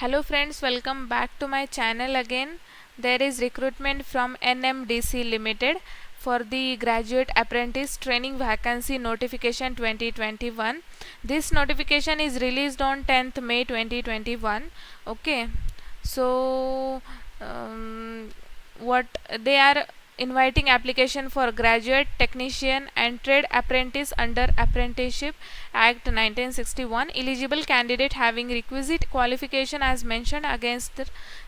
Hello friends, welcome back to my channel again. There is recruitment from NMDC Limited for the Graduate Apprentice Training Vacancy Notification 2021. This notification is released on 10th May 2021. Okay, so what they are inviting application for graduate technician and trade apprentice under Apprenticeship Act 1961. Eligible candidate having requisite qualification as mentioned against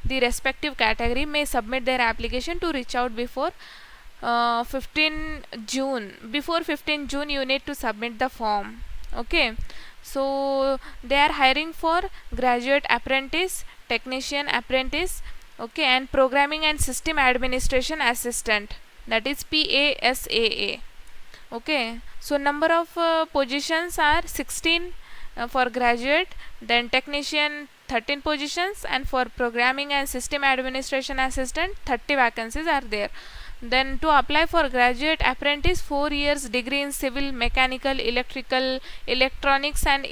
the respective category may submit their application to reach out before 15 June. Before 15 June you need to submit the form. Okay, so they are hiring for graduate apprentice, technician apprentice, okay, and programming and system administration assistant, that is PASAA. Okay, so number of positions are 16 for graduate, then technician 13 positions, and for programming and system administration assistant 30 vacancies are there. Then to apply for graduate apprentice, 4 years degree in civil, mechanical, electrical, electronics and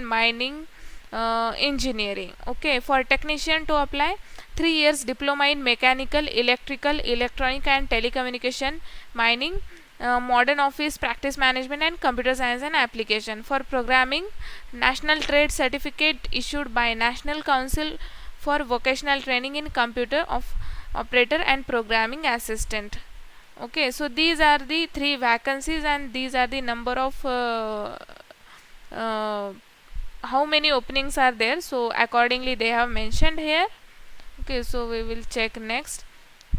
mining engineering. Okay, for technician to apply, 3 years diploma in mechanical, electrical, electronic and telecommunication, mining, modern office practice management and computer science and application. For programming, national trade certificate issued by National Council for Vocational Training in Computer of Operator and Programming Assistant. Okay, so these are the 3 vacancies and these are the number of how many openings are there, so accordingly they have mentioned here. Okay, so we will check next.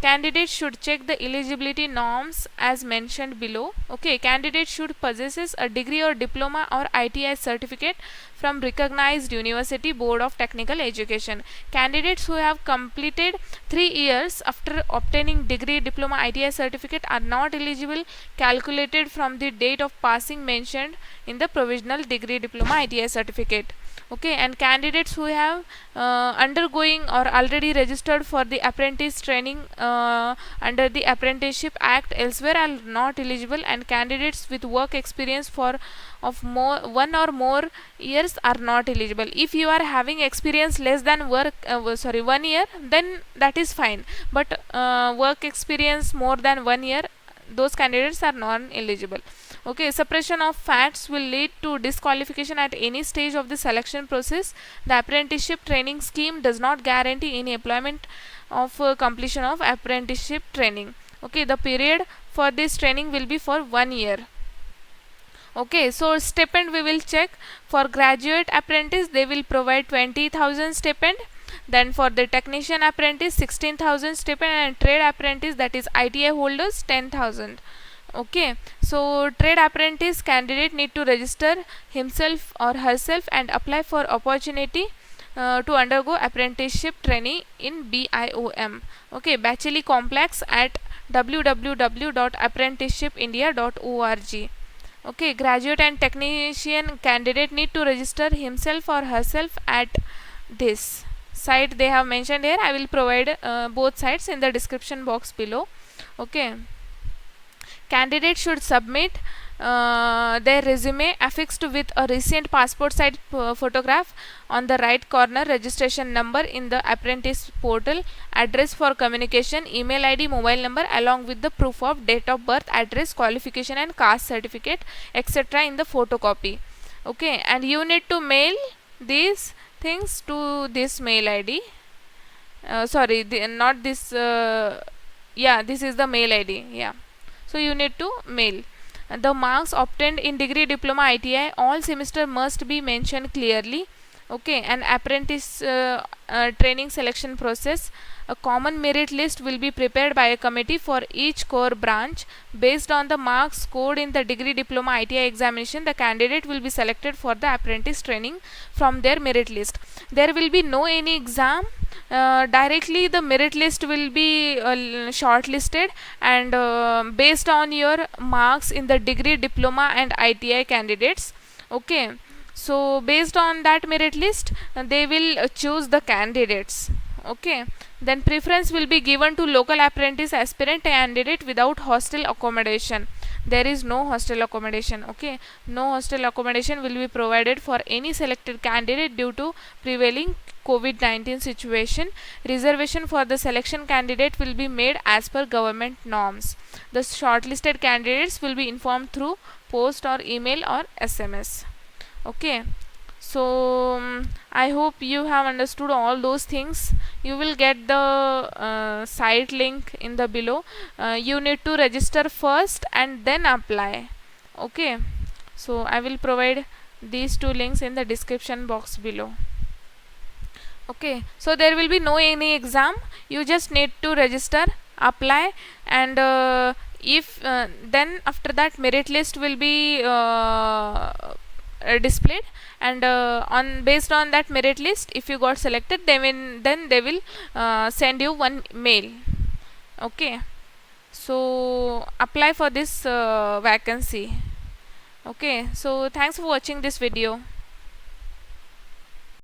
Candidates should check the eligibility norms as mentioned below. Okay, candidates should possesses a degree or diploma or ITI certificate from recognized university, board of technical education. Candidates who have completed 3 years after obtaining degree, diploma, ITI certificate are not eligible, calculated from the date of passing mentioned in the provisional degree, diploma, ITI certificate. Okay, and candidates who have undergoing or already registered for the apprentice training under the Apprenticeship Act elsewhere are not eligible, and candidates with work experience for of more 1 or more years are not eligible. If you are having experience less than 1 year, then that is fine, but work experience more than 1 year, those candidates are non-eligible. Okay, suppression of facts will lead to disqualification at any stage of the selection process. The apprenticeship training scheme does not guarantee any employment of completion of apprenticeship training. Okay, the period for this training will be for 1 year. Okay, so stipend we will check. For graduate apprentice they will provide 20,000 stipend. Then for the technician apprentice 16,000 stipend, and trade apprentice, that is ITI holders, 10,000. Okay, so trade apprentice candidate need to register himself or herself and apply for opportunity to undergo apprenticeship training in BIOM. Okay, Bacheli Complex at www.apprenticeshipindia.org. Okay, graduate and technician candidate need to register himself or herself at this site they have mentioned here. I will provide both sites in the description box below. Okay, candidates should submit their resume affixed with a recent passport size photograph on the right corner, registration number in the apprentice portal, address for communication, email ID, mobile number, along with the proof of date of birth, address, qualification and caste certificate, etc. in the photocopy. Okay, and you need to mail these things to this mail ID. Not this. Yeah, this is the mail ID. Yeah, so you need to mail. The marks obtained in degree, diploma, ITI all semester must be mentioned clearly. Okay, and apprentice training selection process. A common merit list will be prepared by a committee for each core branch. Based on the marks scored in the degree, diploma, ITI examination, the candidate will be selected for the apprentice training from their merit list. There will be no any exam. Directly the merit list will be shortlisted, and based on your marks in the degree, diploma and ITI candidates. Okay, so based on that merit list they will choose the candidates. Okay, then preference will be given to local apprentice aspirant candidate without hostel accommodation. there is no hostel accommodation. Okay, no hostel accommodation will be provided for any selected candidate due to prevailing COVID-19 situation. Reservation for the selection candidate will be made as per government norms. The shortlisted candidates will be informed through post or email or SMS. Okay, so I hope you have understood all those things. You will get the site link in the below. You need to register first and then apply. Okay, so I will provide these two links in the description box below. Okay, so there will be no any exam. You just need to register, apply, and if then after that merit list will be displayed, and on based on that merit list, if you got selected, then they will send you one mail. Okay, so apply for this vacancy. Okay, so thanks for watching this video.